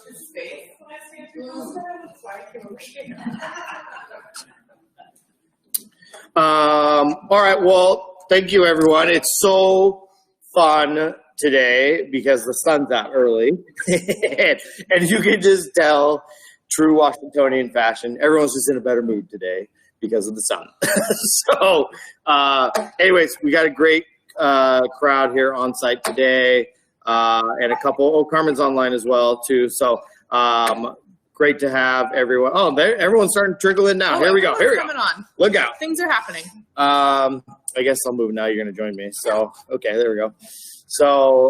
his face when I see it. It's like all right, well, thank you, everyone. It's so fun today because the sun's out early. And you can just tell, true Washingtonian fashion, everyone's just in a better mood today because of the sun. So, anyways, we got a great crowd here on site today, and a couple. Carmen's online as well too. So, great to have everyone. Oh, everyone's starting to trickle in now. Here we go. Coming on. Look out. Things are happening. I guess I'll move now. You're going to join me. So, okay, there we go. So,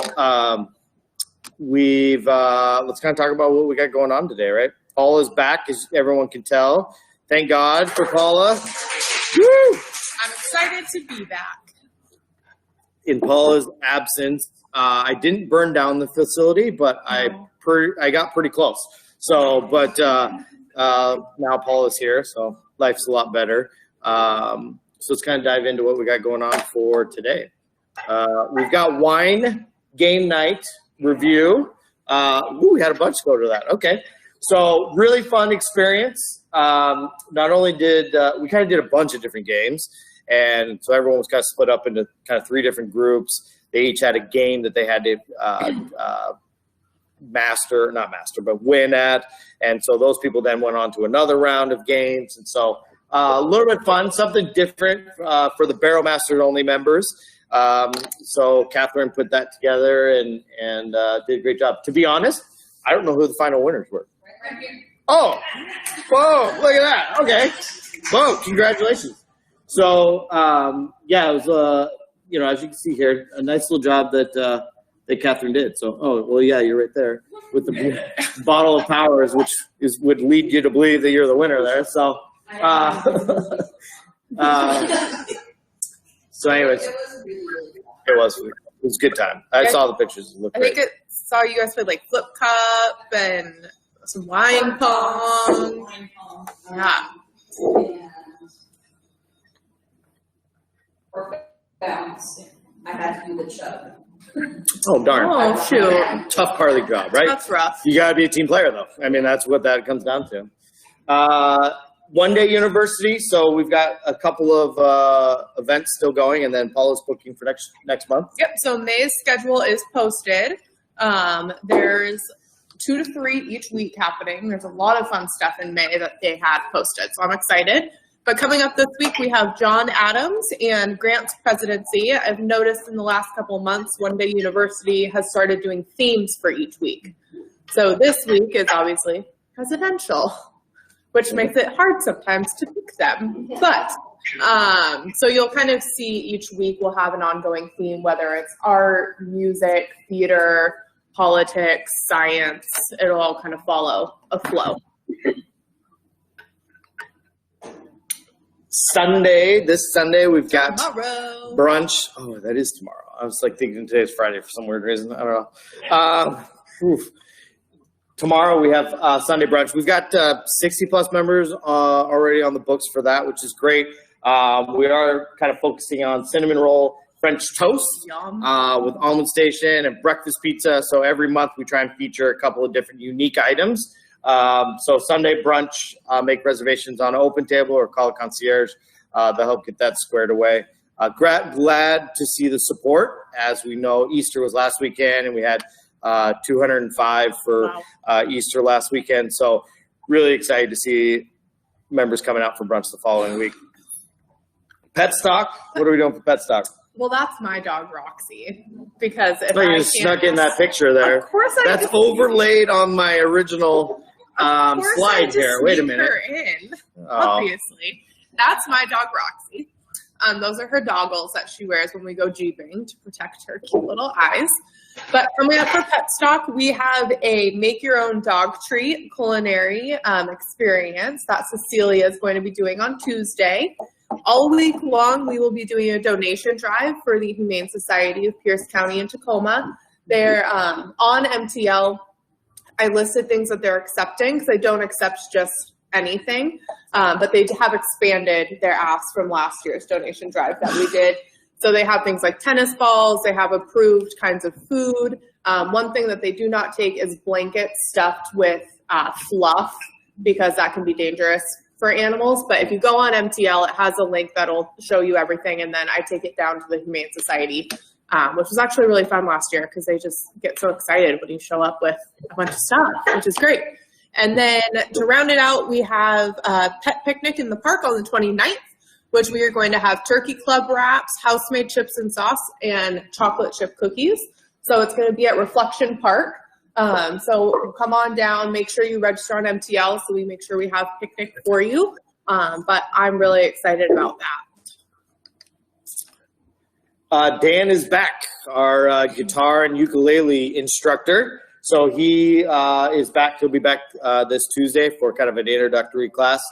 let's kind of talk about what we got going on today, right? Paula's back, as everyone can tell. Thank God for Paula. Woo! I'm excited to be back. In Paula's absence, I didn't burn down the facility, but I got pretty close. So, but now Paula's here, so life's a lot better. So let's kind of dive into what we got going on for today. We've got wine game night review. We had a bunch to go to that. Okay. So really fun experience. Not only did we kind of did a bunch of different games, and so everyone was kind of split up into kind of 3 different groups. They each had a game that they had to win at, and so those people then went on to another round of games, and so a little bit fun, something different for the Barrelmaster only members. So Catherine put that together and did a great job. To be honest, I don't know who the final winners were. Oh, whoa, look at that. Okay. Whoa, congratulations. So, yeah, it was, as you can see here, a nice little job that Catherine did. So, well, yeah, you're right there with the bottle of powers, which would lead you to believe that you're the winner there. So, so anyways, it was a good time. I saw the pictures. It looked great. I saw you guys play like flip cup and some wine pong. Yeah. Perfect bounce. I had to do the chug. Oh, darn. Oh, shoot. Tough part of the job, right? That's rough. You got to be a team player, though. I mean, that's what that comes down to. One-day university. So we've got a couple of events still going, and then Paula's booking for next month. Yep. So May's schedule is posted. There's 2 to 3 each week happening. There's a lot of fun stuff in May that they had posted, so I'm excited. But coming up this week, we have John Adams and Grant's presidency. I've noticed in the last couple of months, One Day University has started doing themes for each week. So this week is obviously presidential, which makes it hard sometimes to pick them. But so you'll kind of see each week we'll have an ongoing theme, whether it's art, music, theater, politics, science. It'll all kind of follow a flow. This Sunday, we've got tomorrow brunch. Oh, that is tomorrow. I was like thinking today's Friday for some weird reason. I don't know. Tomorrow we have Sunday brunch. We've got 60 plus members already on the books for that, which is great. We are kind of focusing on cinnamon roll French toast with almond station and breakfast pizza. So every month we try and feature a couple of different unique items. So Sunday brunch, make reservations on Open Table or call a concierge. They'll help get that squared away. Glad to see the support. As we know, Easter was last weekend, and we had 205 for Easter last weekend. So really excited to see members coming out for brunch the following week. Pet stock. What are we doing for pet stock? Well, that's my dog, Roxy, because if you snuck in that picture there. Of course That's overlaid on my original slide here. Wait a minute. Her in, obviously. That's my dog, Roxy. Those are her doggles that she wears when we go jeeping to protect her cute little eyes. But coming up for Pet Stock, we have a make-your-own dog treat culinary experience that Cecilia is going to be doing on Tuesday. All week long, we will be doing a donation drive for the Humane Society of Pierce County and Tacoma. They're on MTL. I listed things that they're accepting because they don't accept just anything, but they have expanded their ask from last year's donation drive that we did. So they have things like tennis balls. They have approved kinds of food. One thing that they do not take is blankets stuffed with fluff, because that can be dangerous for animals. But if you go on MTL, it has a link that'll show you everything, and then I take it down to the Humane Society, which was actually really fun last year because they just get so excited when you show up with a bunch of stuff, which is great. And then to round it out, we have a pet picnic in the park on the 29th, which we are going to have turkey club wraps, house-made chips and sauce, and chocolate chip cookies. So it's going to be at Reflection Park. So come on down, make sure you register on MTL so we make sure we have picnic for you. But I'm really excited about that. Dan is back, our guitar and ukulele instructor. So he is back. He'll be back this Tuesday for kind of an introductory class.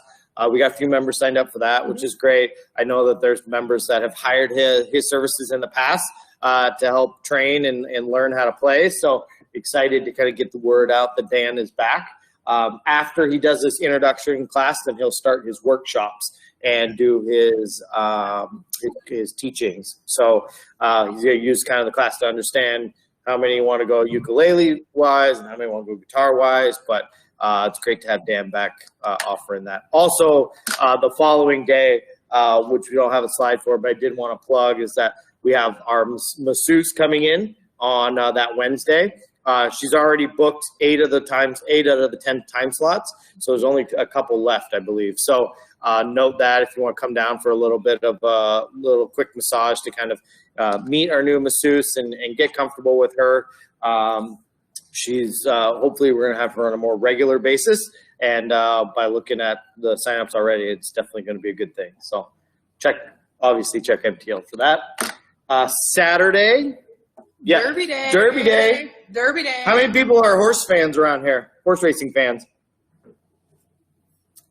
We got a few members signed up for that, which is great. I know that there's members that have hired his services in the past to help train and learn how to play. So excited to kind of get the word out that Dan is back. After he does this introduction class, then he'll start his workshops and do his teachings. So he's going to use kind of the class to understand how many want to go ukulele-wise and how many want to go guitar-wise. But it's great to have Dan back offering that. Also, the following day, which we don't have a slide for, but I did want to plug, is that we have our masseuse coming in on that Wednesday. She's already booked 8 out of the 10 time slots, so there's only a couple left, I believe. So note that if you want to come down for a little bit of a little quick massage to kind of meet our new masseuse and get comfortable with her. She's hopefully we're going to have her on a more regular basis, and by looking at the signups already, it's definitely going to be a good thing. So obviously check MTL for that. Saturday. Yeah. Derby Day. Derby Day. Derby Day. How many people are horse fans around here? Horse racing fans? A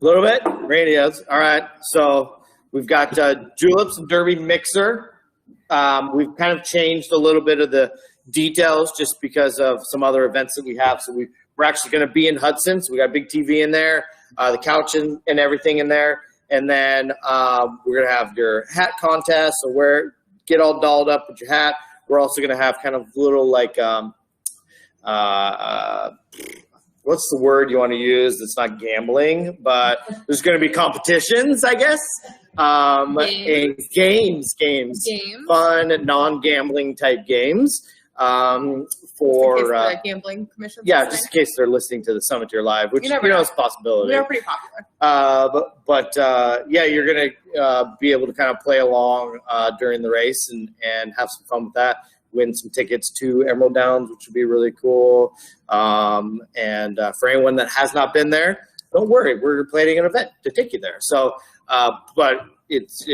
little bit? Randy is. All right. So we've got Juleps and Derby Mixer. We've kind of changed a little bit of the details just because of some other events that we have. So we're actually going to be in Hudson. So we got a big TV in there, the couch and everything in there. And then we're going to have your hat contest. So get all dolled up with your hat. We're also going to have kind of little like, what's the word you want to use? It's not gambling, but there's going to be competitions, I guess. Games. Fun, non-gambling type games. For the gambling commission. Yeah, just in case they're listening to the Summiteer Live, which is a possibility. We are pretty popular. But you're gonna be able to kind of play along during the race and have some fun with that. Win some tickets to Emerald Downs, which would be really cool. And for anyone that has not been there, don't worry, we're planning an event to take you there. So, but it's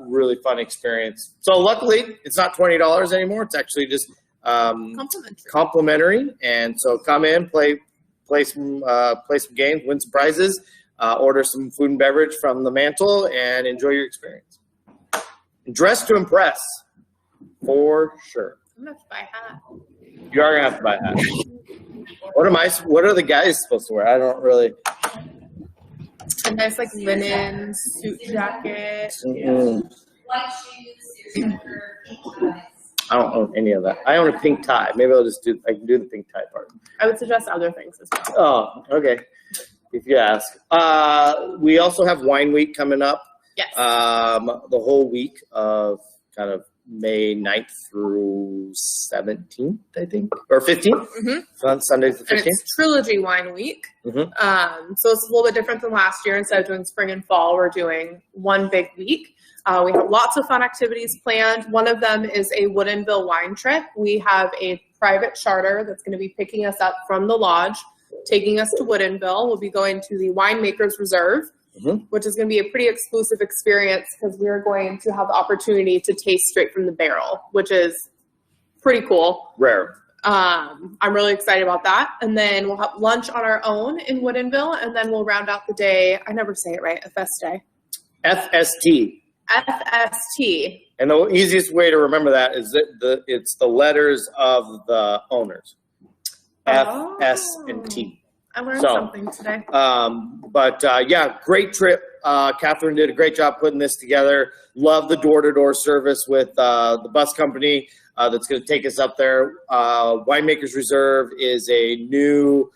really fun experience. So luckily, it's not $20 anymore. It's actually just complimentary. And so come in, play some games, win some prizes, order some food and beverage from the mantle, and enjoy your experience. Dress to impress, for sure. I'm gonna have to buy a hat. You are gonna have to buy a hat. What are the guys supposed to wear? I don't really. A nice like linen suit jacket. Mm-hmm. White shoes, seersucker, pink ties. I don't own any of that. I own a pink tie. Maybe I can do the pink tie part. I would suggest other things as well. Oh, okay. If you ask. We also have Wine Week coming up. Yes. The whole week of kind of May 9th through 17th, I think, or 15th. Mm-hmm. On Sunday the 15th. And it's Trilogy Wine Week. Mm-hmm. So it's a little bit different than last year. Instead of doing spring and fall, we're doing one big week. We have lots of fun activities planned. One of them is a Woodinville wine trip. We have a private charter that's going to be picking us up from the lodge, taking us to Woodinville. We'll be going to the Winemakers Reserve, which is going to be a pretty exclusive experience because we're going to have the opportunity to taste straight from the barrel, which is pretty cool. Rare. I'm really excited about that. And then we'll have lunch on our own in Woodinville, and then we'll round out the day. I never say it right. FST. FST. FST. And the easiest way to remember that is that it's the letters of the owners. F, S, and T. I learned something today. But great trip. Catherine did a great job putting this together. Love the door-to-door service with the bus company that's going to take us up there. Winemakers Reserve is a new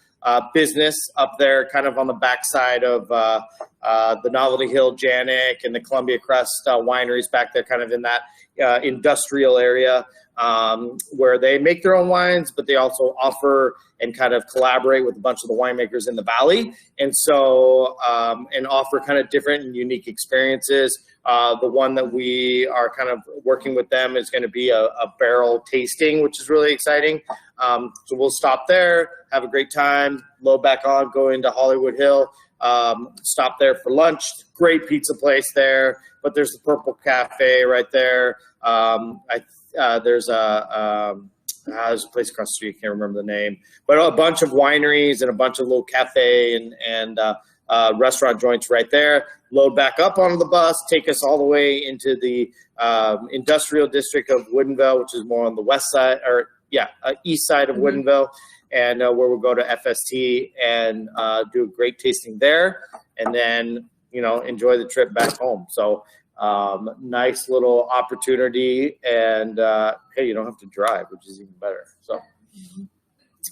business up there, kind of on the backside of the Novelty Hill, Janik, and the Columbia Crest wineries back there, kind of in that industrial area where they make their own wines, but they also offer and kind of collaborate with a bunch of the winemakers in the valley. And so, and offer kind of different and unique experiences. The one that we are kind of working with them is going to be a barrel tasting, which is really exciting. So we'll stop there, have a great time, load back on, go into Hollywood Hill, stop there for lunch. Great pizza place there, but there's the Purple Cafe right there. There's a place across the street, I can't remember the name, but a bunch of wineries and a bunch of little cafe and restaurant joints right there. Load back up onto the bus, take us all the way into the industrial district of Woodinville, which is more on the west side, or east side of Woodinville, and where we'll go to FST and do a great tasting there, and then enjoy the trip back home. So nice little opportunity, and hey, you don't have to drive, which is even better. So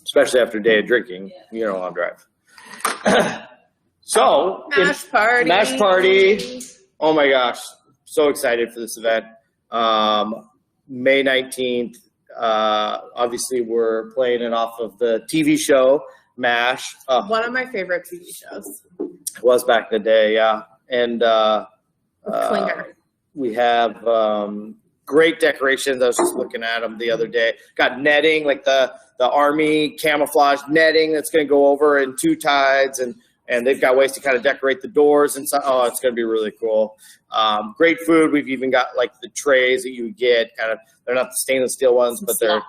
especially after a day of drinking, you don't want to drive. So Mash party. Oh my gosh, so excited for this event. May 19th. Obviously, we're playing it off of the TV show MASH. One of my favorite TV shows. It was back in the day, yeah. And Klinger. we have great decorations. I was just looking at them the other day. Got netting, like the Army camouflage netting that's going to go over in two tides, and they've got ways to kind of decorate the doors and so. Oh, it's going to be really cool. Great food. We've even got like the trays that you would get. Kind of, they're not the stainless steel ones, but they're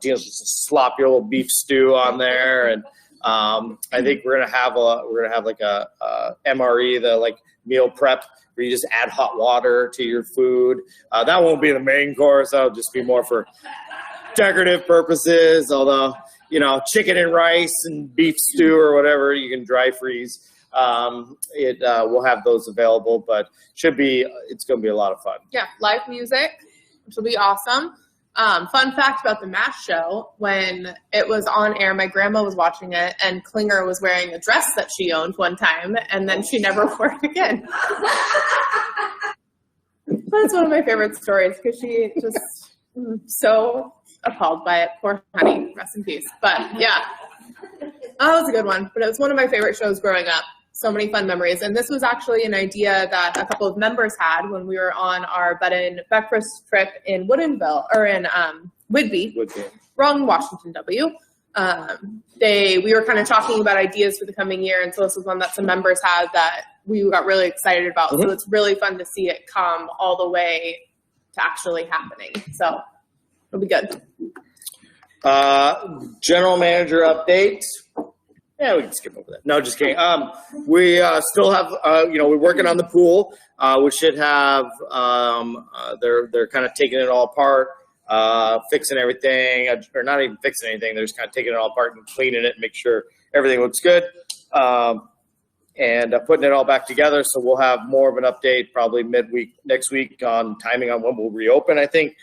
just slop your little beef stew on there. And I think we're gonna have like a MRE, the like meal prep, where you just add hot water to your food. That won't be the main course. That'll just be more for decorative purposes. Although, chicken and rice and beef stew or whatever you can dry freeze. We'll have those available, but it's going to be a lot of fun. Yeah, live music, which will be awesome. Fun fact about the MASH show, when it was on air, my grandma was watching it, and Klinger was wearing a dress that she owned one time, and then she never wore it again. That's one of my favorite stories, because she just so appalled by it. Poor honey, rest in peace. But yeah, that was a good one. But it was one of my favorite shows growing up. So many fun memories. And this was actually an idea that a couple of members had when we were on our bed and breakfast trip in Woodinville, or in Whidbey. Wrong, Washington W. We were kind of talking about ideas for the coming year, and so this was one that some members had that we got really excited about. So it's really fun to see it come all the way to actually happening. So it'll be good. General manager update. Yeah, we can skip over that. No, just kidding. We still have, we're working on the pool. We should have, they're kind of taking it all apart, fixing everything, or not even fixing anything. They're just kind of taking it all apart and cleaning it and make sure everything looks good. And putting it all back together. So we'll have more of an update probably midweek next week on timing on when we'll reopen, I think.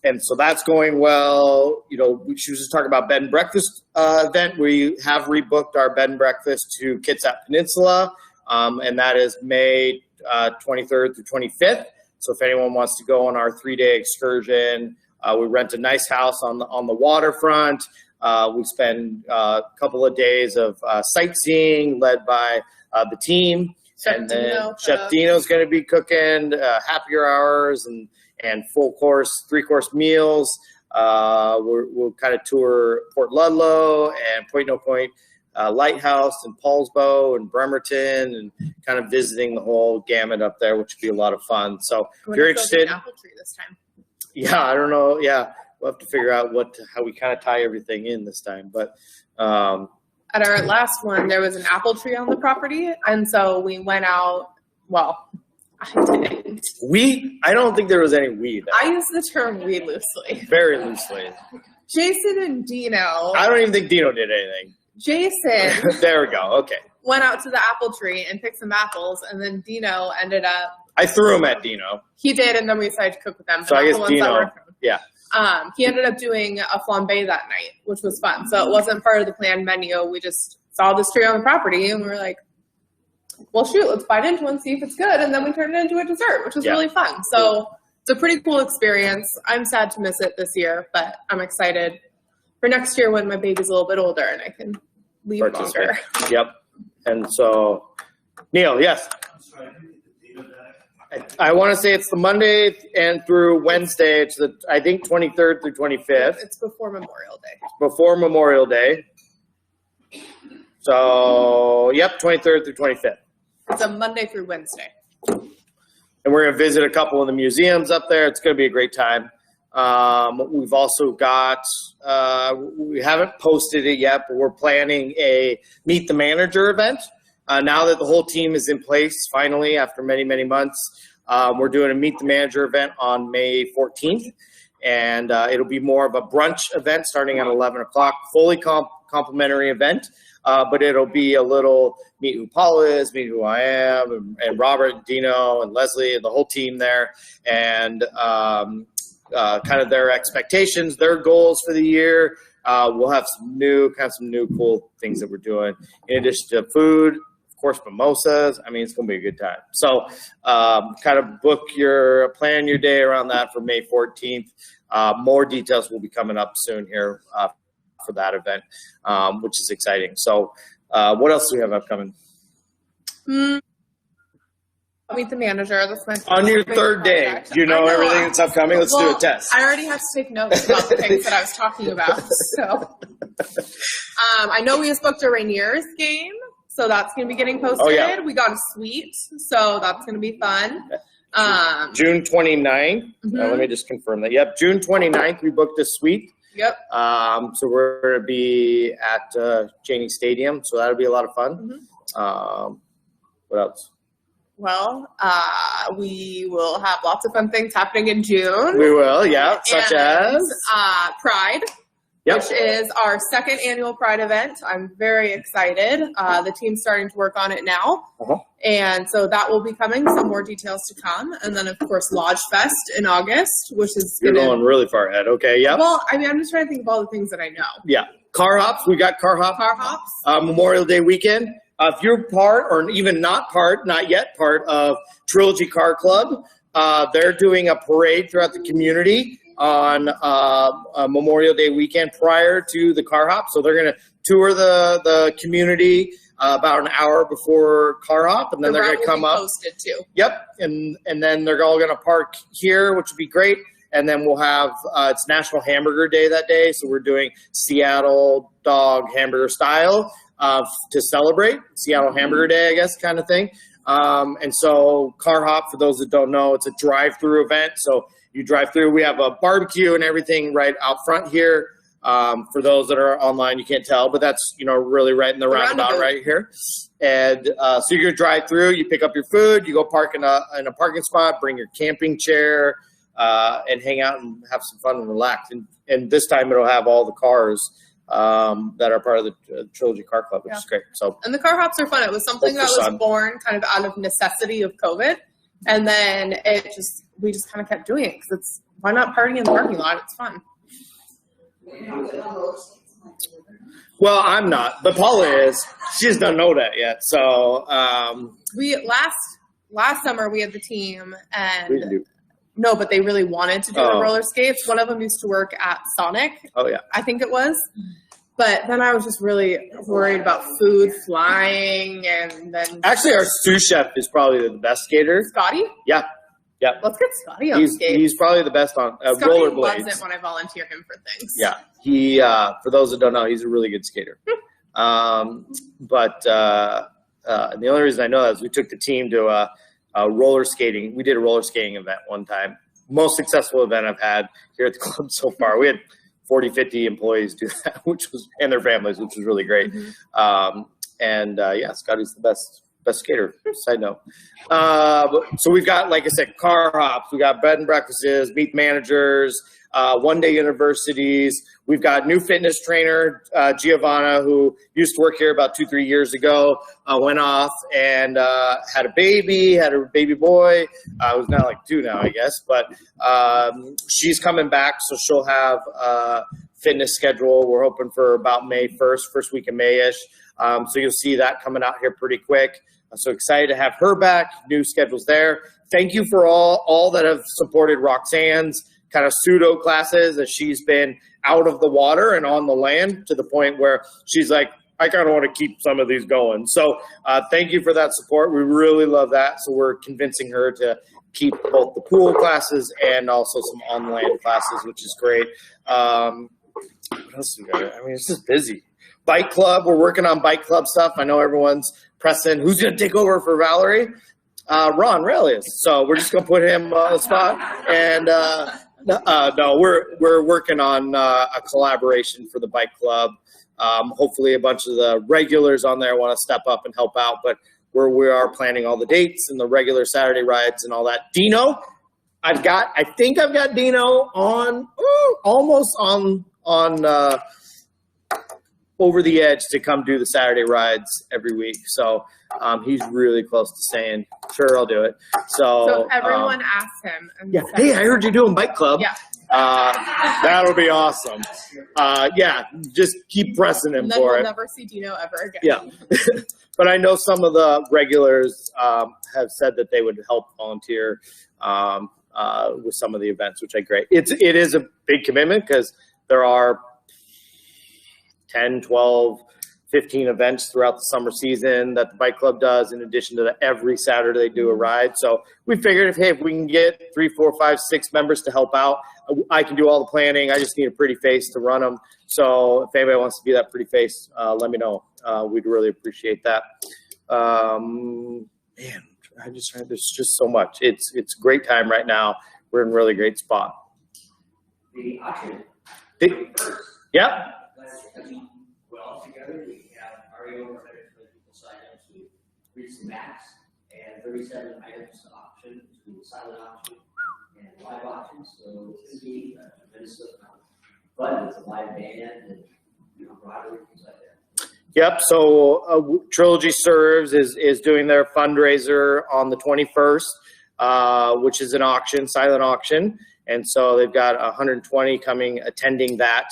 And so that's going well. She was just talking about bed and breakfast event. We have rebooked our bed and breakfast to Kitsap Peninsula, and that is May 23rd through 25th. So if anyone wants to go on our 3-day excursion, we rent a nice house on the waterfront. We spend a couple of days of sightseeing led by the team. And then Chef Dino's going to be cooking happier hours and full course, 3-course meals. We'll kind of tour Port Ludlow and Point No Point Lighthouse and Paulsbo and Bremerton, and kind of visiting the whole gamut up there, which would be a lot of fun. So if you're interested, apple tree this time. Yeah, I don't know. Yeah, we'll have to figure out how we kind of tie everything in this time. But at our last one, there was an apple tree on the property, and so we went out. Well, I didn't. I don't think there was any we there. I use the term we loosely. Very loosely. Jason and Dino. I don't even think Dino did anything. Jason. There we go. Okay. went out to the apple tree and picked some apples, and then Dino ended up. I threw them at Dino. He did, and then we decided to cook with them. So I guess Dino, yeah. He ended up doing a flambe that night, which was fun. So it wasn't part of the planned menu. We just saw this tree on the property, and we were like, well, shoot, let's bite into it and see if it's good. And then we turned it into a dessert, which was really fun. So it's a pretty cool experience. I'm sad to miss it this year, but I'm excited for next year when my baby's a little bit older and I can leave longer. Yep. And so, Neil, yes. I want to say it's the Monday and through Wednesday. It's the, I think, 23rd through 25th. It's before Memorial Day. Before Memorial Day. So, yep, 23rd through 25th. It's a Monday through Wednesday. And we're going to visit a couple of the museums up there. It's going to be a great time. We've also got, we haven't posted it yet, but we're planning a Meet the Manager event. Now that the whole team is in place, finally, after many, many months, we're doing a Meet the Manager event on May 14th. And it'll be more of a brunch event starting at 11 o'clock, fully complimentary event. But it'll be a little meet who Paul is, meet who I am, and Robert and Dino and Leslie and the whole team there, and kind of their expectations, their goals for the year. We'll have some new cool things that we're doing in addition to food, of course, mimosas. I mean, it's going to be a good time. So kind of plan your day around that for May 14th. More details will be coming up soon here for that event, which is exciting. So what else do we have upcoming? Meet the Manager. That's my on your third day. Do you know everything that's upcoming? Let's do a test. I already have to take notes about the things that I was talking about. So I know we just booked a Rainier's game, so that's going to be getting posted. Oh, yeah. We got a suite, so that's going to be fun. June 29th. Let me just confirm that. Yep, June 29th, we booked a suite. Yep. So we're going to be at Cheney Stadium, so that'll be a lot of fun. What else? Well, we will have lots of fun things happening in June. We will, yeah, such as Pride, which is our second annual Pride event. I'm very excited. The team's starting to work on it now. And so that will be coming, some more details to come. And then, of course, Lodge Fest in August, which is You're going really far ahead. Okay, yeah. Well, I mean, I'm just trying to think of all the things that I know. Yeah. Car Hops. We got Car Hops. Memorial Day weekend. If you're part or even not yet part of Trilogy Car Club, they're doing a parade throughout the community on Memorial Day weekend prior to the Car Hop. So they're going to tour the community about an hour before Car Hop, and then they're going to come up. Posted too. Yep, and then they're all going to park here, which would be great. And then we'll have it's National Hamburger Day that day, so we're doing Seattle dog hamburger style to celebrate Seattle Hamburger Day, I guess, kind of thing. And so Car Hop, for those that don't know, it's a drive-through event. So you drive through. We have a barbecue and everything right out front here. For those that are online, you can't tell, but that's, really right in the roundabout right here. And so you're going to drive through, you pick up your food, you go park in a parking spot, bring your camping chair, and hang out and have some fun and relax. And this time it'll have all the cars that are part of the Trilogy Car Club, which is great. So, and the Car Hops are fun. It was something that was born kind of out of necessity of COVID. And then we just kind of kept doing it because why not party in the parking lot? It's fun. Well, I'm not, but Paula is. She just doesn't know that yet. So we last summer we had the team, and no, but they really wanted to do the roller skates. One of them used to work at Sonic. Oh yeah, I think it was. But then I was just really worried about food flying, and then actually our sous chef is probably the best skater. Scotty? Yeah. Yeah, let's get Scotty on skates. He's probably the best on rollerblades. Scotty loves it when I volunteer him for things. Yeah, he for those that don't know, he's a really good skater. But the only reason I know that is we took the team to roller skating. We did a roller skating event one time. Most successful event I've had here at the club so far. We had 40, 50 employees do that, and their families, which was really great. Yeah, Scotty's the best Best skater, side note. So we've got, like I said, car hops. We got bed and breakfasts, meet managers, one-day universities. We've got new fitness trainer, Giovanna, who used to work here about 2-3 years ago, went off and had a baby boy. Who's now like 2 now, I guess. But she's coming back, so she'll have a fitness schedule. We're hoping for about May 1st, first week of May-ish. So you'll see that coming out here pretty quick. I'm so excited to have her back. New schedules there. Thank you for all that have supported Roxanne's kind of pseudo classes as she's been out of the water and on the land to the point where she's like, I kind of want to keep some of these going. So thank you for that support. We really love that. So we're convincing her to keep both the pool classes and also some on-land classes, which is great. What else we got? I mean, it's just busy. Bike club, we're working on bike club stuff. I know everyone's pressing. Who's going to take over for Valerie? Ron Relius. So we're just going to put him on the spot. And no, we're working on a collaboration for the bike club. Hopefully a bunch of the regulars on there want to step up and help out. But we are planning all the dates and the regular Saturday rides and all that. Dino, I think I've got Dino on, almost on over the edge to come do the Saturday rides every week. So he's really close to saying, sure, I'll do it. So everyone asked him. Yeah. Hey, I heard you're doing bike club. Yeah. That'll be awesome. Yeah, just keep pressing him and then for we'll it. never see Dino ever again. Yeah. But I know some of the regulars have said that they would help volunteer with some of the events, which I great. It is a big commitment because there are 10, 12, 15 events throughout the summer season that the bike club does, in addition to every Saturday they do a ride. So we figured if we can get 3, 4, 5, 6 members to help out, I can do all the planning. I just need a pretty face to run them. So if anybody wants to be that pretty face, let me know. We'd really appreciate that. Man, there's just so much. It's a great time right now. We're in a really great spot. The auction. Yep. Well, together we have already over 120 people signed up to reach the max, and 37 items to auction, between silent auction and live auction. So it's going to be a tremendous amount of fun. It's a live band and camaraderie, things like that. Yep. So Trilogy Serves is doing their fundraiser on the 21st, which is an auction, silent auction, and so they've got 120 attending that.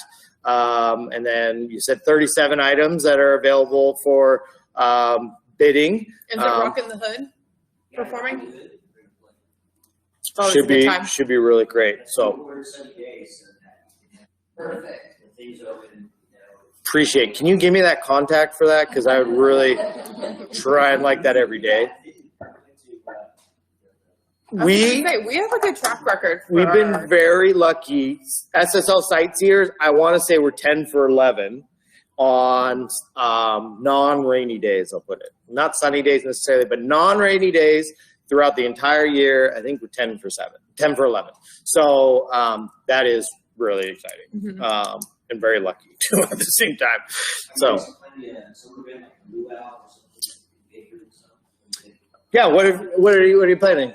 And then you said 37 items that are available for bidding. Is it Rockin' the Hood performing? Should be really great. So Perfect. Things open. Appreciate. Can you give me that contact for that? Because I would really try and like that every day. We have a good track record. We've been very lucky. SSL Sightseers, I want to say we're 10 for 11 on non-rainy days, I'll put it. Not sunny days necessarily, but non-rainy days throughout the entire year. I think we're 10 for 11. So that is really exciting and very lucky too at the same time. So yeah, what are you planning?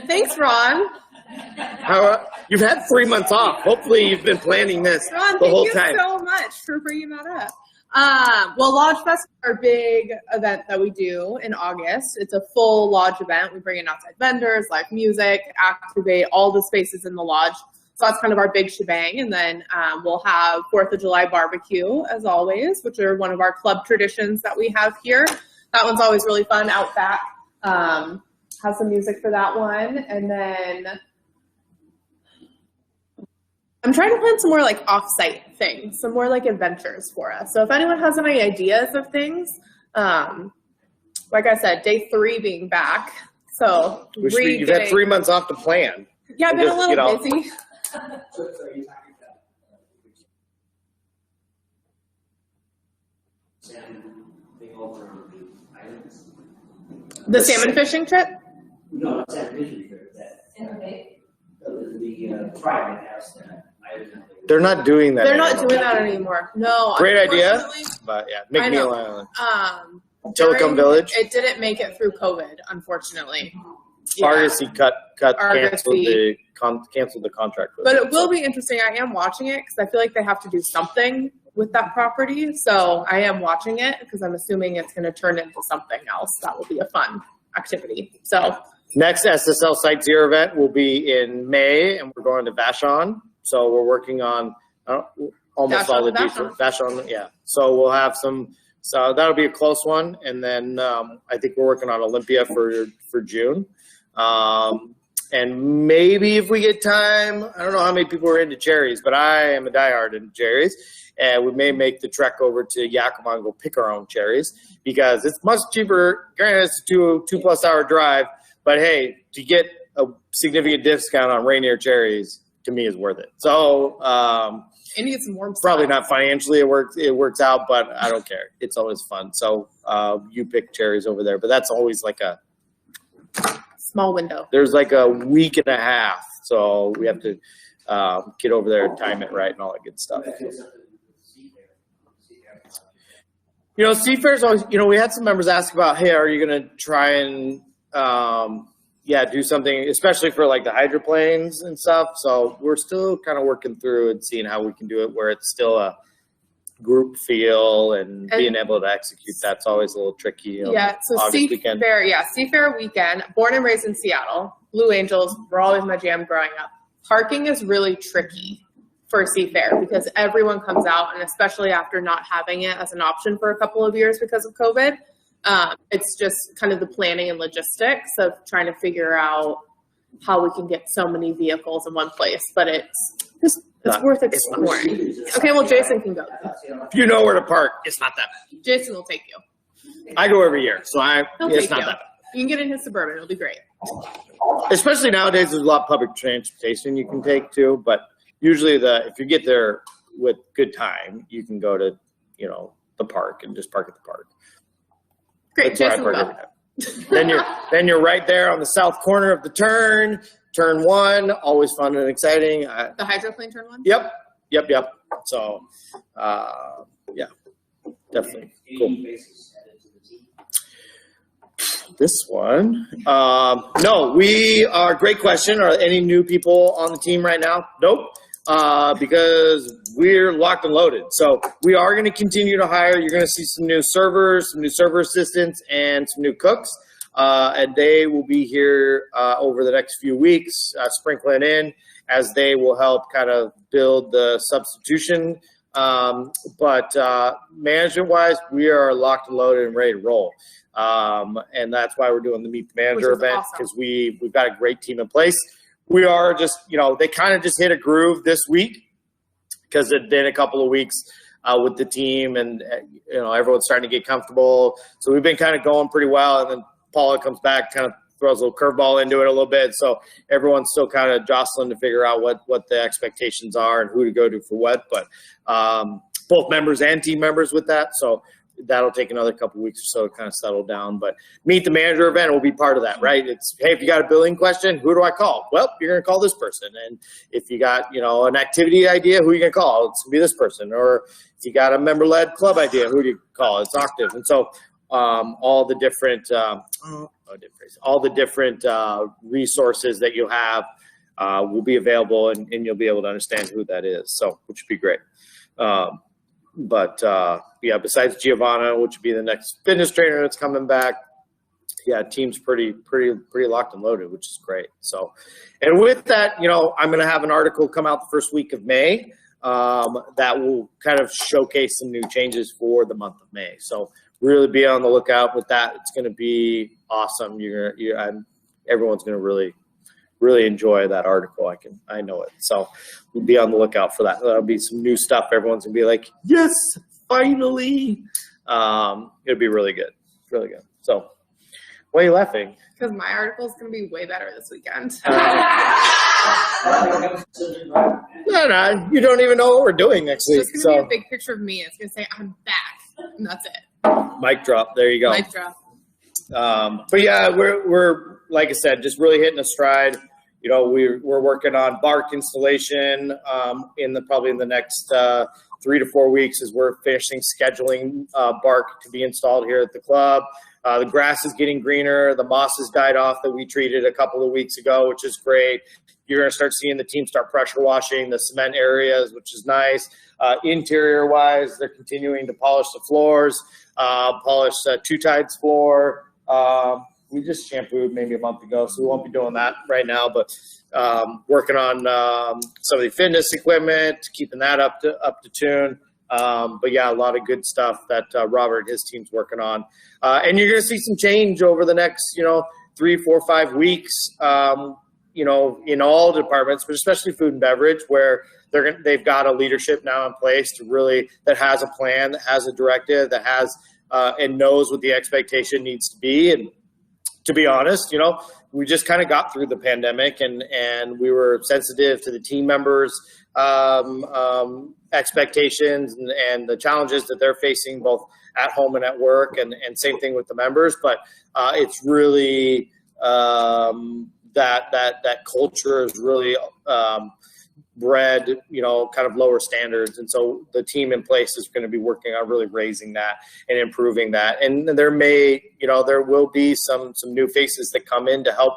Thanks, Ron. You've had 3 months off. Hopefully you've been planning this Ron, the whole time. thank you so much for bringing that up. Well, Lodge Fest is our big event that we do in August. It's a full lodge event. We bring in outside vendors, live music, activate all the spaces in the lodge. So that's kind of our big shebang. And then we'll have 4th of July barbecue, as always, which are one of our club traditions that we have here. That one's always really fun out back. Have some music for that one. And then I'm trying to plan some more like off-site things, some more like adventures for us. So if anyone has any ideas of things, like I said, day 3 being back. So you've had 3 months off to plan. Yeah, I've been a little busy. The salmon fishing trip? No, it's salmon fishing trip. The tribe has that. They're not doing that. They're not doing that anymore. No. Great idea, but yeah, make me know. Island. Telecom Village. It didn't make it through COVID, unfortunately. Argosy Argosy. canceled the contract with But it. it will be interesting. I am watching it because I feel like they have to do something with that property. So I am watching it because I'm assuming it's going to turn into something else. That will be a fun activity. So Next SSL Summiteer event will be in May, and we're going to Vashon. So we're working on almost all the details. Vashon, yeah. So we'll have some. So that'll be a close one, and then I think we're working on Olympia for June. And maybe if we get time, I don't know how many people are into cherries, but I am a diehard into cherries. And we may make the trek over to Yakima and go pick our own cherries because it's much cheaper. Granted, it's a 2+ hour drive, but hey, to get a significant discount on Rainier cherries, to me, is worth it. So, it needs some warm probably stuff. not financially it works out, but I don't care. It's always fun. So you pick cherries over there, but that's always like a Small window. there's like a week and a half. So we have to get over there and time it right and all that good stuff. You know, Seafair's always, we had some members ask about, hey, are you going to try and, do something, especially for like the hydroplanes and stuff. So we're still kind of working through and seeing how we can do it where it's still a group feel and being able to execute. That's always a little tricky. Yeah, so Seafair weekend, born and raised in Seattle. Blue Angels were always my jam growing up. Parking is really tricky for Seafair because everyone comes out, and especially after not having it as an option for a couple of years because of COVID, it's just kind of the planning and logistics of trying to figure out how we can get so many vehicles in one place. But it's worth exploring. Okay, well, Jason can go. If you know where to park, it's not that bad. Jason will take you. I go every year, so He'll it's take not you. that bad. You can get in his Suburban. It'll be great. Especially nowadays, there's a lot of public transportation you can take too. But usually, if you get there with good time, you can go to the park and just park at the park. Great, That's where I Jason will park go. every time. Then you're right there on the south corner of the turn. Turn 1, always fun and exciting. The hydroplane turn one? Yep. So, definitely cool. This one, no, we are. Great question. Are any new people on the team right now? Nope. Because we're locked and loaded. So we are going to continue to hire. You're going to see some new servers, some new server assistants, and some new cooks. And they will be here over the next few weeks, sprinkling in as they will help kind of build the substitution. But management-wise, we are locked and loaded and ready to roll. And that's why we're doing the Meet the Manager event, because awesome. We've got a great team in place. We are just, they kind of just hit a groove this week because it's been a couple of weeks with the team, and everyone's starting to get comfortable. So we've been kind of going pretty well, and then Paula comes back, kind of throws a little curveball into it a little bit. So everyone's still kind of jostling to figure out what the expectations are and who to go to for what. But both members and team members with that. So that'll take another couple of weeks or so to kind of settle down. But Meet the Manager event will be part of that, right? It's, hey, if you got a billing question, who do I call? Well, you're going to call this person. And if you got, an activity idea, who are you going to call? It's going to be this person. Or if you got a member-led club idea, who do you call? It's Octave. And so all the different resources that you have will be available, and you'll be able to understand who that is. So, which would be great. Besides Giovanna, which would be the next fitness trainer that's coming back, team's pretty locked and loaded, which is great. So, and with that, I'm going to have an article come out the first week of May that will kind of showcase some new changes for the month of May. So, really be on the lookout with that. It's going to be awesome. Everyone's going to really enjoy that article. I know it. So we'll be on the lookout for that. That'll be some new stuff. Everyone's gonna be like, yes, finally. It'll be really good. Really good. So why are you laughing? Because my article is gonna be way better this weekend. No, you don't even know what we're doing next week. It's gonna be a big picture of me. It's gonna say I'm back, and that's it. Mic drop. There you go. Mic drop. We're like I said, just really hitting a stride. We're working on bark installation probably in the next 3 to 4 weeks as we're finishing scheduling bark to be installed here at the club. The grass is getting greener. The moss has died off that we treated a couple of weeks ago, which is great. You're going to start seeing the team start pressure washing the cement areas, which is nice. Interior-wise, they're continuing to polish the floors, polish Two Tides floor. We just shampooed maybe a month ago, so we won't be doing that right now, but working on some of the fitness equipment, keeping that up to tune. But yeah, a lot of good stuff that Robert and his team's working on. And you're going to see some change over the next, 3, 4, 5 weeks, in all departments, but especially food and beverage, where they've got a leadership now in place that has a plan, that has a directive, that has and knows what the expectation needs to be. And to be honest, we just kind of got through the pandemic and we were sensitive to the team members' expectations and the challenges that they're facing both at home and at work, and same thing with the members. But it's really that culture is really bred, kind of lower standards. And so the team in place is going to be working on really raising that and improving that. And there will be some new faces that come in to help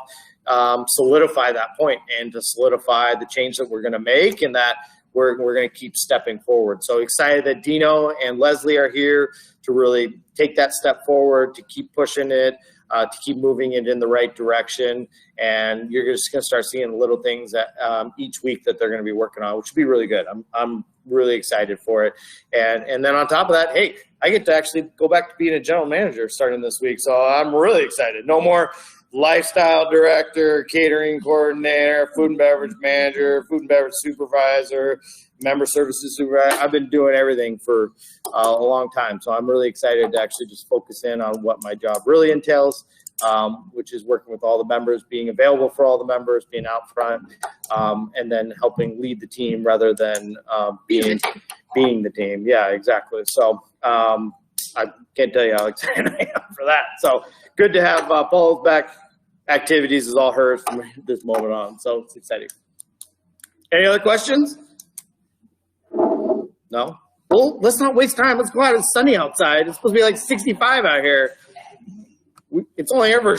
solidify that point and to solidify the change that we're going to make, and that we're going to keep stepping forward. So excited that Dino and Leslie are here to really take that step forward, to keep pushing it, to keep moving it in the right direction. And you're just going to start seeing little things that each week that they're going to be working on, which will be really good. I'm really excited for it. And then on top of that, hey, I get to actually go back to being a general manager starting this week. So I'm really excited. No more lifestyle director, catering coordinator, food and beverage manager, food and beverage supervisor, member services supervisor. I've been doing everything for a long time. So I'm really excited to actually just focus in on what my job really entails, which is working with all the members, being available for all the members, being out front, and then helping lead the team rather than being the team. Yeah, exactly. So I can't tell you how excited I am for that. So good to have Paul's back. Activities is all hers from this moment on. So it's exciting. Any other questions? No? Well, let's not waste time. Let's go out. It's sunny outside. It's supposed to be like 65 out here. It's only ever